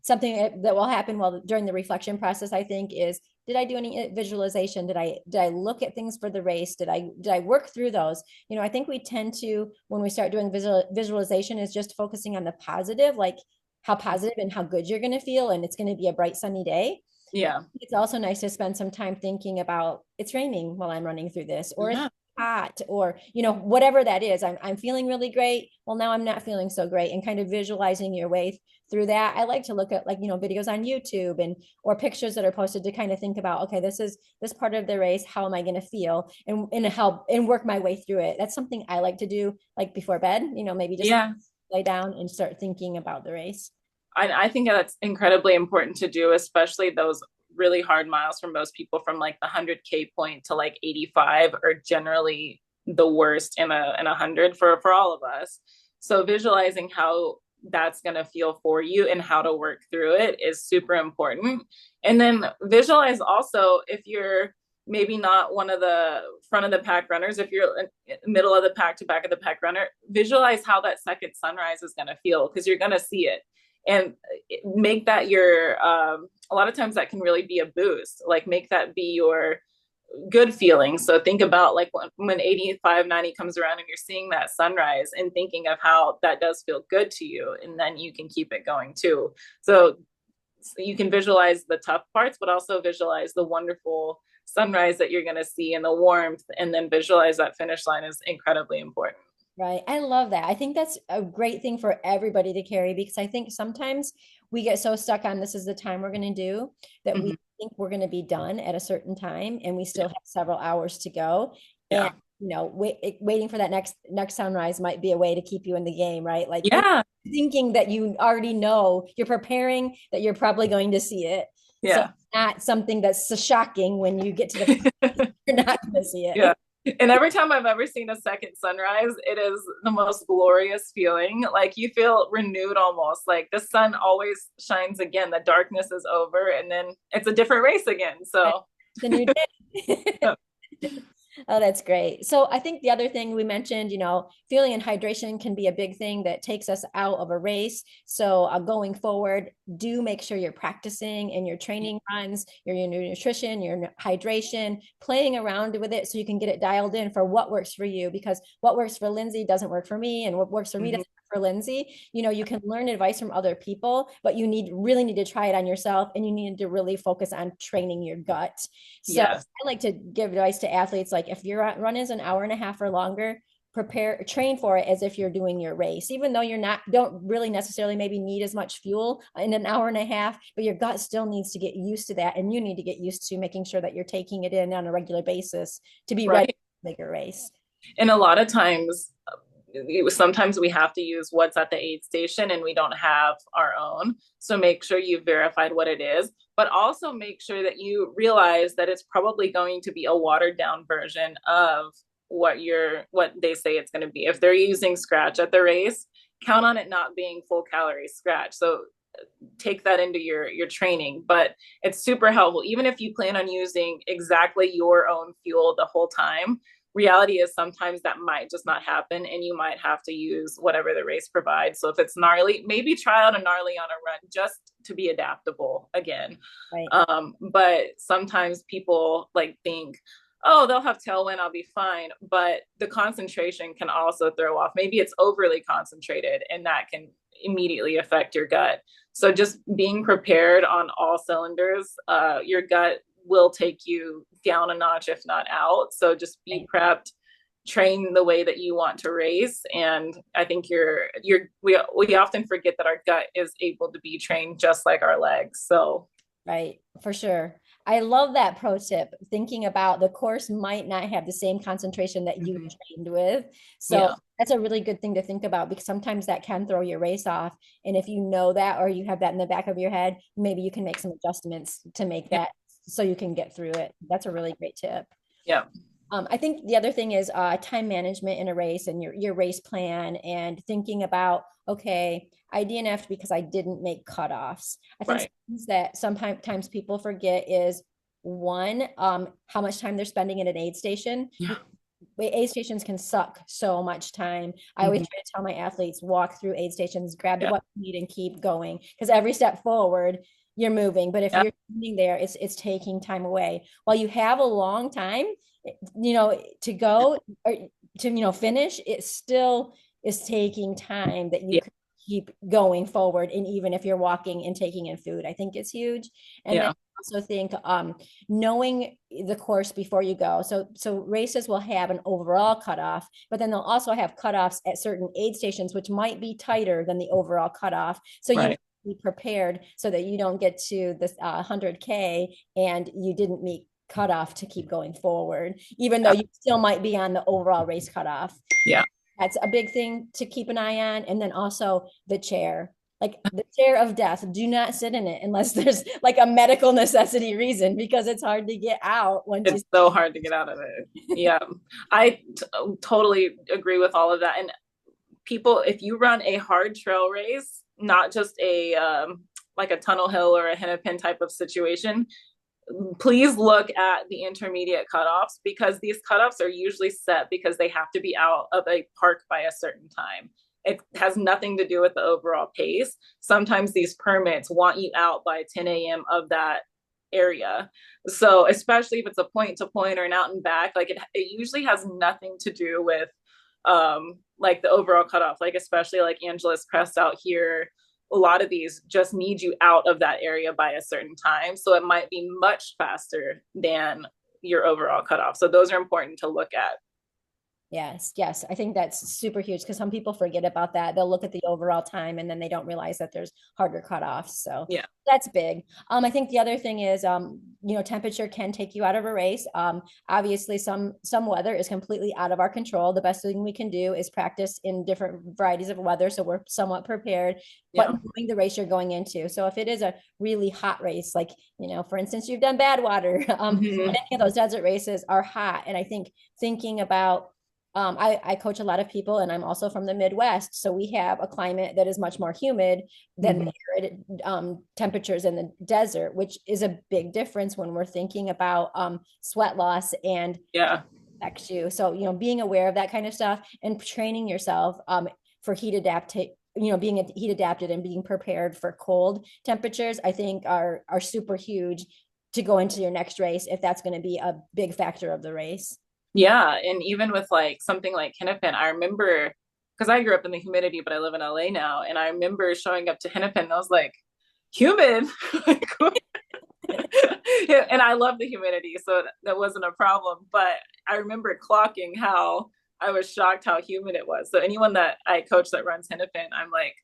something that will happen while during the reflection process, I think is, did I do any visualization? Did I look at things for the race? Did I work through those? I think we tend to, when we start doing visualization, is just focusing on the positive, like how positive and how good you're going to feel, and it's going to be a bright sunny day. Yeah. It's also nice to spend some time thinking about, it's raining while I'm running through this, or it's Yeah. hot, or whatever that is. I'm feeling really great, well, now I'm not feeling so great, and kind of visualizing your way through that. I like to look at, like, videos on YouTube and or pictures that are posted, to kind of think about, okay, this is this part of the race, how am I going to feel, and help and work my way through it. That's something I like to do, like before bed, maybe just Yeah. lay down and start thinking about the race. I think that's incredibly important to do, especially those really hard miles for most people, from like the 100K point to like 85 are generally the worst in a 100 for all of us. So visualizing how that's going to feel for you and how to work through it is super important. And then visualize also, if you're maybe not one of the front of the pack runners, if you're middle of the pack to back of the pack runner, visualize how that second sunrise is going to feel, because you're going to see it, and make that your a lot of times that can really be a boost. Like, make that be your good feeling. So think about like when 85, 90 comes around and you're seeing that sunrise, and thinking of how that does feel good to you, and then you can keep it going too. So you can visualize the tough parts, but also visualize the wonderful sunrise that you're going to see, and the warmth, and then visualize that finish line is incredibly important. Right. I love that. I think that's a great thing for everybody to carry, because I think sometimes we get so stuck on, this is the time we're going to do, that we Mm-hmm. think we're going to be done at a certain time, and we still Yeah. have several hours to go. And Yeah. waiting for that next sunrise might be a way to keep you in the game, right? Like, Yeah. thinking that you already know, you're preparing that you're probably going to see it. So Yeah. not something that's so shocking when you get to the you're not going to see Yeah. it. And every time I've ever seen a second sunrise, it is the most glorious feeling. Like, you feel renewed almost. Like the sun always shines again. The darkness is over, and then it's a different race again. So, The new day. Oh, that's great. So I think the other thing we mentioned, fueling and hydration can be a big thing that takes us out of a race. So going forward, do make sure you're practicing in your training runs, your nutrition, your hydration, playing around with it so you can get it dialed in for what works for you, because what works for Lindsay doesn't work for me, and what works for me mhm. doesn't work for Lindsay. You can learn advice from other people, but you really need to try it on yourself, and you need to really focus on training your gut. So Yes. I like to give advice to athletes, like, if your run is an hour and a half or longer, train for it as if you're doing your race, even though don't really necessarily maybe need as much fuel in an hour and a half, but your gut still needs to get used to that, and you need to get used to making sure that you're taking it in on a regular basis to be ready Right. for a bigger race. And a lot of times, sometimes we have to use what's at the aid station, and we don't have our own. So make sure you've verified what it is, but also make sure that you realize that it's probably going to be a watered down version of what they say it's going to be. If they're using scratch at the race, count on it not being full calorie scratch. So take that into your training. But it's super helpful, even if you plan on using exactly your own fuel the whole time. Reality is sometimes that might just not happen, and you might have to use whatever the race provides. So if it's gnarly, maybe try out a gnarly on a run, just to be adaptable again. Right. But sometimes people like think, oh, they'll have tailwind, I'll be fine. But the concentration can also throw off. Maybe it's overly concentrated, and that can immediately affect your gut. So just being prepared on all cylinders, your gut will take you down a notch, if not out. So just be prepped, train the way that you want to race. And I think we often forget that our gut is able to be trained just like our legs. So Right, for sure. I love that pro tip. Thinking about, the course might not have the same concentration that you mhm. trained with. So Yeah. that's a really good thing to think about, because sometimes that can throw your race off. And if you know that, or you have that in the back of your head, maybe you can make some adjustments to make Yeah. that so you can get through it. That's a really great tip. Yeah. I think the other thing is time management in a race and your race plan and thinking about, okay, I DNF'd because I didn't make cutoffs. I think Right. things that sometimes people forget is one, how much time they're spending in an aid station. Yeah. Aid stations can suck so much time. I always Mhm. try to tell my athletes, walk through aid stations, grab the Yeah. what you need and keep going. Because every step forward, you're moving. But if Yeah. you're standing there, it's taking time away. While you have a long time, to go or to, finish, it still is taking time that you Yeah. could keep going forward. And even if you're walking and taking in food, I think it's huge. And then Yeah. I also think knowing the course before you go. So races will have an overall cutoff, but then they'll also have cutoffs at certain aid stations, which might be tighter than the overall cutoff. So you Right. be prepared so that you don't get to this 100K and you didn't meet cutoff to keep going forward, even though Yeah. you still might be on the overall race cutoff. Yeah. That's a big thing to keep an eye on. And then also the chair, like the chair of death. Do not sit in it unless there's like a medical necessity reason, because it's hard to get out once you. It's so hard to get out of it. Yeah. I totally agree with all of that. And people, if you run a hard trail race, not just a like a tunnel hill or a hennepin type of situation, please look at the intermediate cutoffs, because these cutoffs are usually set because they have to be out of a park by a certain time. It has nothing to do with the overall pace. Sometimes these permits want you out by 10 a.m. of that area. So especially if it's a point to point or an out and back, like it usually has nothing to do with like the overall cutoff. Like especially like Angela's Crest out here, a lot of these just need you out of that area by a certain time. So it might be much faster than your overall cutoff. So those are important to look at. Yes, yes. I think that's super huge because some people forget about that. They'll look at the overall time and then they don't realize that there's harder cutoffs. So Yeah. that's big. I think the other thing is temperature can take you out of a race. Obviously some weather is completely out of our control. The best thing we can do is practice in different varieties of weather so we're somewhat prepared, but Yeah. knowing the race you're going into. So if it is a really hot race, like, for instance, you've done Badwater, Mm-hmm. any of those desert races are hot. And I think thinking about I coach a lot of people and I'm also from the Midwest. So we have a climate that is much more humid than Mm-hmm. the arid temperatures in the desert, which is a big difference when we're thinking about sweat loss and Yeah. affects you. So, being aware of that kind of stuff and training yourself for heat adapt, being heat adapted and being prepared for cold temperatures, I think are super huge to go into your next race if that's going to be a big factor of the race. Yeah. And even with like something like Hennepin, I remember because I grew up in the humidity, but I live in LA now. And I remember showing up to Hennepin and I was like, humid. And I love the humidity, so that wasn't a problem. But I remember clocking how I was shocked how humid it was. So anyone that I coach that runs Hennepin, I'm like,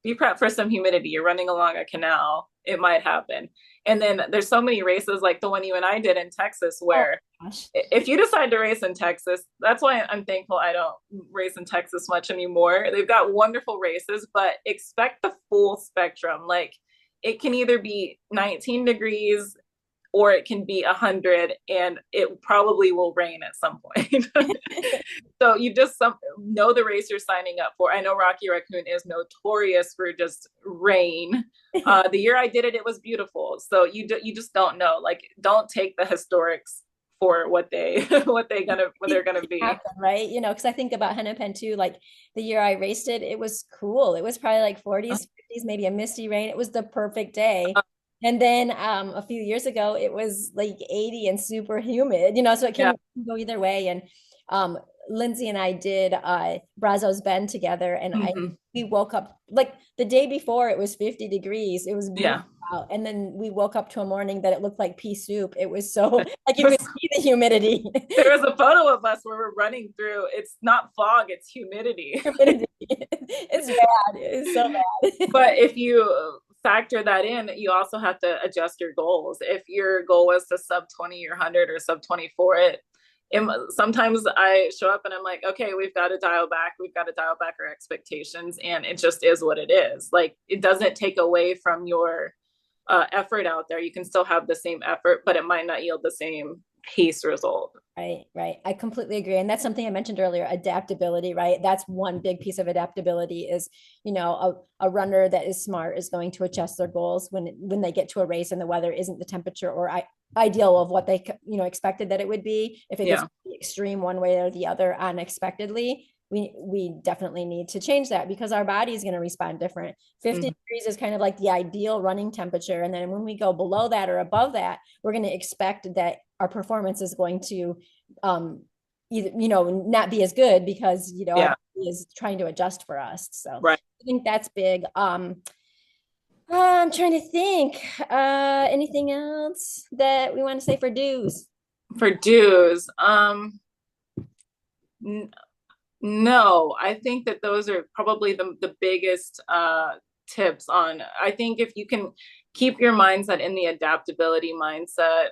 be prepped for some humidity. You're running along a canal, it might happen. And then there's so many races like the one you and I did in Texas, Oh where gosh. if you decide to race in Texas, that's why I'm thankful I don't race in Texas much anymore. They've got wonderful races, but expect the full spectrum. Like it can either be 19 degrees or it can be 100 and it probably will rain at some point. So you just know the race you're signing up for. I know Rocky Raccoon is notorious for just rain. The year I did it, it was beautiful. So you just don't know. Like, don't take the historics for what they're gonna be. Happen, right? Because I think about Hennepin too. Like the year I raced it, it was cool. It was probably like 40s, 50s, maybe a misty rain. It was the perfect day. And then a few years ago, it was like 80 and super humid, so it Yeah. can go either way. And um, Lindsay and I did Brazos Bend together, and Mm-hmm. we woke up like the day before it was 50 degrees. It was Yeah. beautiful out. And then we woke up to a morning that it looked like pea soup. It was so like you could see the humidity. There was a photo of us where we're running through. It's not fog, it's humidity. Humidity. It's bad. It's so bad. But if you factor that in, you also have to adjust your goals. If your goal was to sub 20 or 100 or sub 24, sometimes I show up and I'm like, okay, we've got to dial back. We've got to dial back our expectations. And it just is what it is. Like, it doesn't take away from your effort out there. You can still have the same effort, but it might not yield the same pace result. Right, right. I completely agree. And that's something I mentioned earlier, adaptability, right? That's one big piece of adaptability is, a runner that is smart is going to adjust their goals when they get to a race and the weather isn't the temperature or ideal of what they, expected that it would be. If it gets Yeah. extreme one way or the other unexpectedly, we definitely need to change that because our body is going to respond different. 50 Mhm. degrees is kind of like the ideal running temperature. And then when we go below that or above that, we're going to expect that our performance is going to either, not be as good because, our Yeah. body is trying to adjust for us. So Right. I think that's big. I'm trying to think, anything else that we want to say for dues? For dues, no, I think that those are probably the biggest tips on. I think if you can keep your mindset in the adaptability mindset,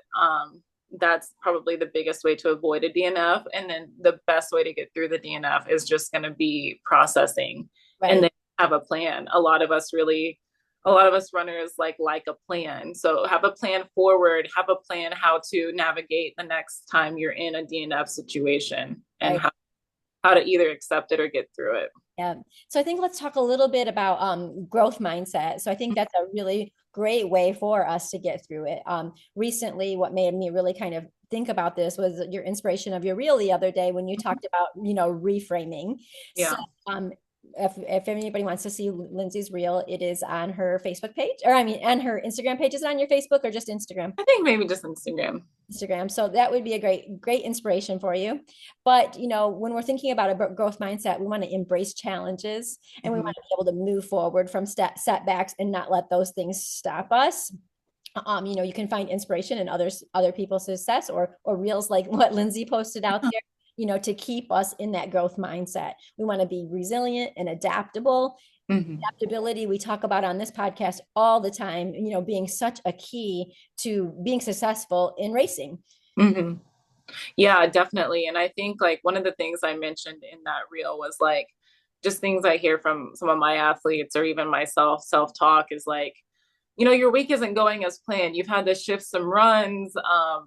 that's probably the biggest way to avoid a DNF. And then the best way to get through the DNF is just going to be processing and Right. then have a plan. A lot of us runners like a plan. So have a plan forward, have a plan how to navigate the next time you're in a DNF situation and Right. how to either accept it or get through it. Yeah. So I think let's talk a little bit about growth mindset. So I think that's a really great way for us to get through it. Recently, what made me really kind of think about this was your inspiration of your reel the other day when you talked about, reframing. So Yeah. um, if anybody wants to see Lindsay's reel, it is on her Facebook page, or I mean, and her Instagram page. Is it on your Facebook or just Instagram? I think maybe just Instagram. Instagram. So that would be a great inspiration for you. But, when we're thinking about a growth mindset, we want to embrace challenges and we Mm-hmm. want to be able to move forward from setbacks and not let those things stop us. You can find inspiration in other people's success or reels like what Lindsay posted out there, to keep us in that growth mindset. We want to be resilient and adaptable. Mm-hmm. Adaptability we talk about on this podcast all the time, being such a key to being successful in racing. Mm-hmm. Yeah, definitely. And I think like one of the things I mentioned in that reel was like just things I hear from some of my athletes or even myself, self-talk is like, your week isn't going as planned. You've had to shift some runs.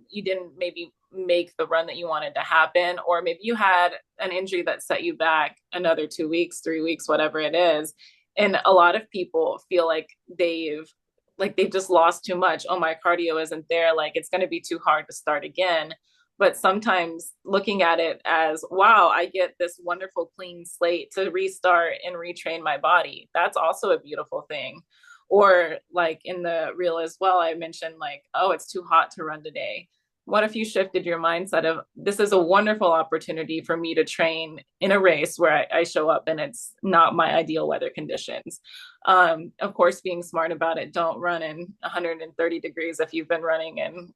You didn't maybe make the run that you wanted to happen, or maybe you had an injury that set you back another 2 weeks, 3 weeks, whatever it is. And a lot of people feel like they've just lost too much. Oh, my cardio isn't there. Like it's going to be too hard to start again. But sometimes looking at it as, wow, I get this wonderful clean slate to restart and retrain my body. That's also a beautiful thing. Or like in the reel as well, I mentioned like, oh, it's too hot to run today. What if you shifted your mindset of this is a wonderful opportunity for me to train in a race where I show up and it's not my ideal weather conditions. Of course, being smart about it, don't run in 130 degrees if you've been running in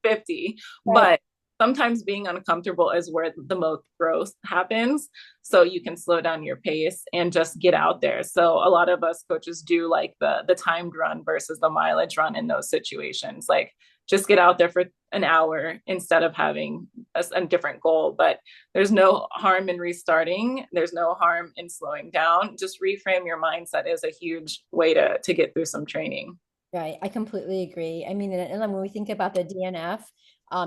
50. Right. But sometimes being uncomfortable is where the most growth happens. So you can slow down your pace and just get out there. So a lot of us coaches do like the timed run versus the mileage run in those situations. Like just get out there for an hour instead of having a different goal. But there's no harm in restarting. There's no harm in slowing down. Just reframe your mindset is a huge way to get through some training. Right. I completely agree. I mean, and then when we think about the DNF,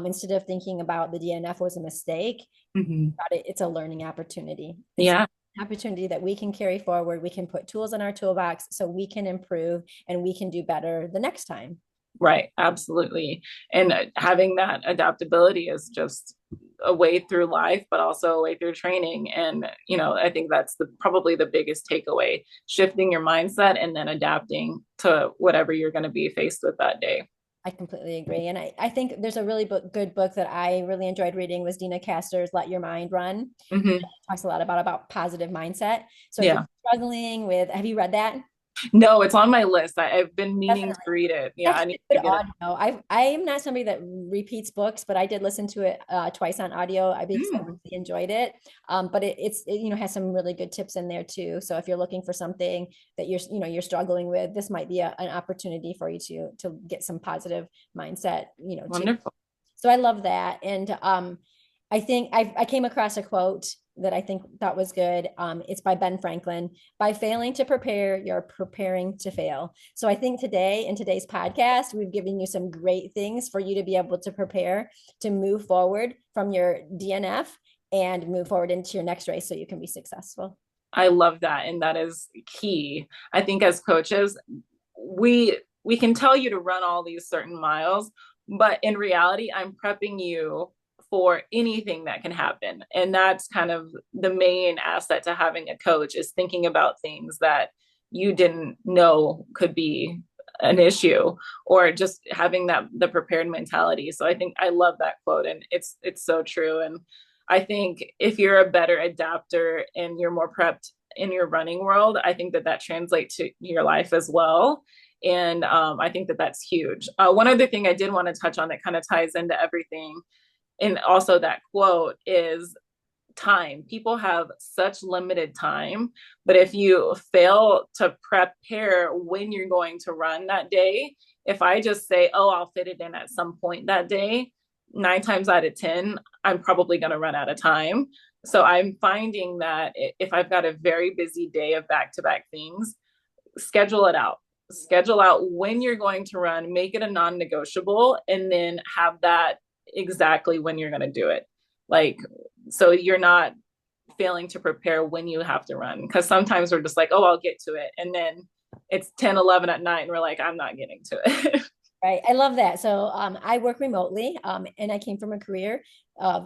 instead of thinking about the DNF was a mistake, Mm-hmm. it's a learning opportunity. It's Yeah. an opportunity that we can carry forward. We can put tools in our toolbox so we can improve and we can do better the next time. Right, absolutely. And having that adaptability is just a way through life, but also a way through training. And, I think that's probably the biggest takeaway, shifting your mindset and then adapting to whatever you're going to be faced with that day. I completely agree. And I think there's a really good book that I really enjoyed reading was Dina Castor's Let Your Mind Run. Mm-hmm. It talks a lot about positive mindset. So if you're Yeah. struggling with, have you read that? No, it's on my list. I've been meaning to Definitely. read it. Yeah, I That's need good to get it. audio. I am not somebody that repeats books, but I did listen to it twice on audio. Because I Mm, really enjoyed it. But it has some really good tips in there too. So if you're looking for something that you're struggling with, this might be an opportunity for you to get some positive mindset, too. wonderful. So I love that. And I think I came across a quote that I think that was good. It's by Ben Franklin. By failing to prepare, you're preparing to fail. So I think today, in today's podcast, we've given you some great things for you to be able to prepare to move forward from your DNF and move forward into your next race so you can be successful. I love that. And that is key. I think as coaches, we can tell you to run all these certain miles, but in reality, I'm prepping you for anything that can happen. And that's kind of the main asset to having a coach, is thinking about things that you didn't know could be an issue, or just having that the prepared mentality. So I think I love that quote, and it's so true. And I think if you're a better adapter and you're more prepped in your running world, I think that that translates to your life as well. And I think that that's huge. One other thing I did want to touch on that kind of ties into everything, and also that quote, is time. People have such limited time, but if you fail to prepare when you're going to run that day, if I just say, oh, I'll fit it in at some point that day, 9 times out of 10, I'm probably going to run out of time. So I'm finding that if I've got a very busy day of back-to-back things, schedule it out. Schedule out when you're going to run, make it a non-negotiable, and then have that exactly when you're going to do it. Like, so you're not failing to prepare when you have to run. Because sometimes we're just like, oh, I'll get to it. And then it's 10, 11 at night, and we're like, I'm not getting to it. Right. I love that. So I work remotely, and I came from a career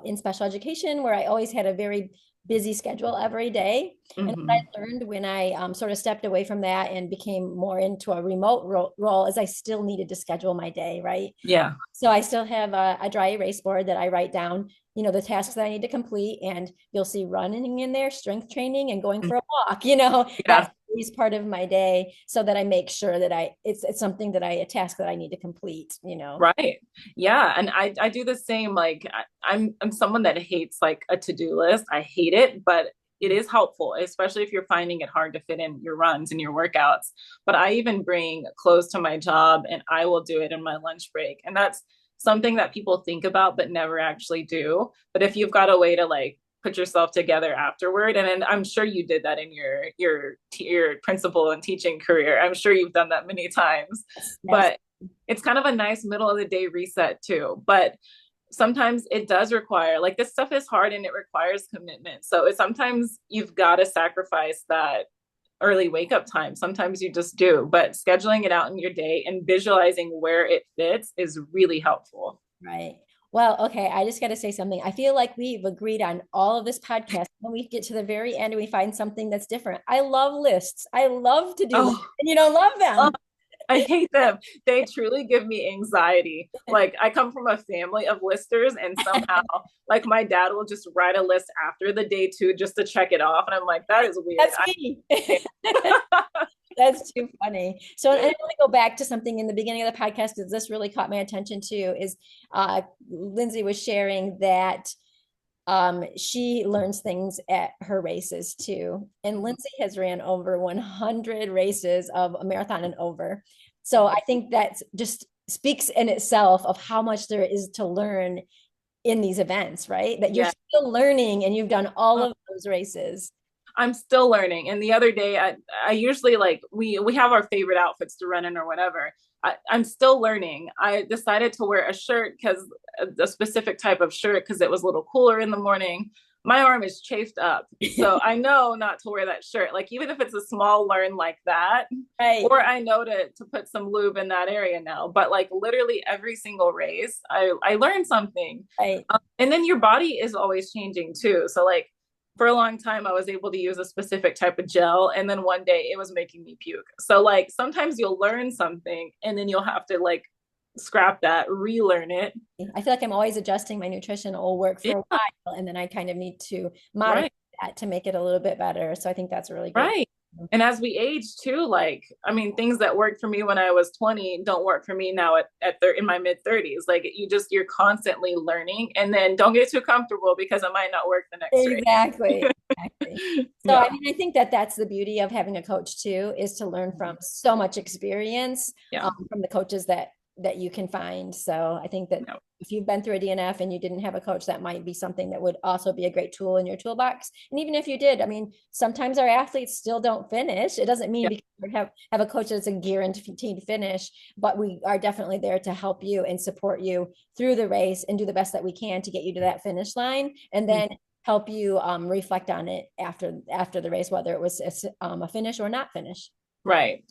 in special education where I always had a very busy schedule every day. And what Mm-hmm. I learned when I sort of stepped away from that and became more into a remote role is I still needed to schedule my day, right? Yeah. So I still have a dry erase board that I write down, the tasks that I need to complete. And you'll see running in there, strength training, and going for a walk, Yeah. that's always part of my day, so that I make sure that it's something that a task that I need to complete. Right. Yeah. And I do the same. Like I'm someone that hates like a to-do list. I hate it, but it is helpful, especially if you're finding it hard to fit in your runs and your workouts. But I even bring clothes to my job, and I will do it in my lunch break. And that's something that people think about but never actually do. But if you've got a way to like put yourself together afterward, and I'm sure you did that in your principal and teaching career. I'm sure you've done that many times. Yes. But it's kind of a nice middle of the day reset too. But sometimes it does require, like, this stuff is hard and it requires commitment. So sometimes you've got to sacrifice that early wake up time. Sometimes you just do, but scheduling it out in your day and visualizing where it fits is really helpful. Right. Well, okay. I just got to say something. I feel like we've agreed on all of this podcast. When we get to the very end and we find something that's different. I love lists. I love to do lists, Oh, and you don't love them. I hate them. They truly give me anxiety. Like, I come from a family of listers, and somehow, like, my dad will just write a list after the day too, just to check it off. And I'm like, that is weird. That's me. That's too funny. So I want to go back to something in the beginning of the podcast, because this really caught my attention too, is Lindsay was sharing that she learns things at her races too. And Lindsay has ran over 100 races of a marathon and over. So I think that just speaks in itself of how much there is to learn in these events, right? That you're Yeah. still learning and you've done all of those races. I'm still learning. And the other day, I usually, like, we have our favorite outfits to run in or whatever. I'm still learning. I decided to wear a shirt, because a specific type of shirt, because it was a little cooler in the morning. My arm is chafed up. So I know not to wear that shirt. Like, even if it's a small learn like that, Right. or I know to put some lube in that area now. But like literally every single race, I learned something. Right. And then your body is always changing too. So like, for a long time, I was able to use a specific type of gel, and then one day it was making me puke. So like, sometimes you'll learn something and then you'll have to like scrap that, relearn it. I feel like I'm always adjusting my nutrition. It'll work for a while, and then I kind of need to modify that to make it a little bit better. So I think that's really good. Right. And as we age too, like, I mean, things that worked for me when I was 20 don't work for me now in my mid 30s. Like, you're constantly learning, and then don't get too comfortable, because it might not work the next race. Exactly. So Yeah. I mean, I think that that's the beauty of having a coach too, is to learn from so much experience Yeah. from the coaches that that you can find. So I think that No. if you've been through a DNF and you didn't have a coach, that might be something that would also be a great tool in your toolbox. And even if you did, I mean, sometimes our athletes still don't finish. It doesn't mean Yeah. because we have a coach that's a guaranteed finish, but we are definitely there to help you and support you through the race and do the best that we can to get you to that finish line, and then help you reflect on it after the race, whether it was a finish or not finish. Right.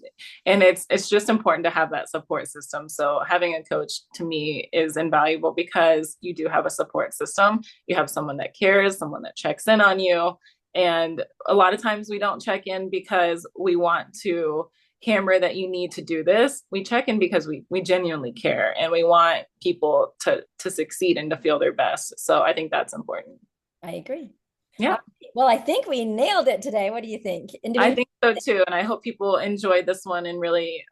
And it's just important to have that support system. So having a coach to me is invaluable because you do have a support system. You have someone that cares, someone that checks in on you. And a lot of times we don't check in because we want to hammer that you need to do this. We check in because we genuinely care and we want people to succeed and to feel their best. So I think that's important. I agree. Yeah. Well, I think we nailed it today. What do you think? And do I we think so too. And I hope people enjoyed this one and really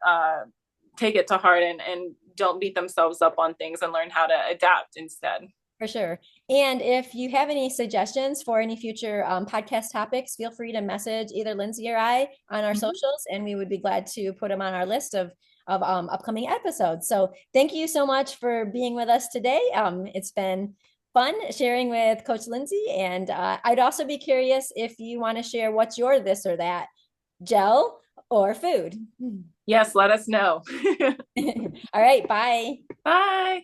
take it to heart and don't beat themselves up on things and learn how to adapt instead. For sure. And if you have any suggestions for any future podcast topics, feel free to message either Lindsay or I on our socials, and we would be glad to put them on our list of upcoming episodes. So thank you so much for being with us today. It's been fun sharing with Coach Lindsay, and I'd also be curious if you want to share what's your this or that, gel or food. Yes, let us know. All right, bye. Bye.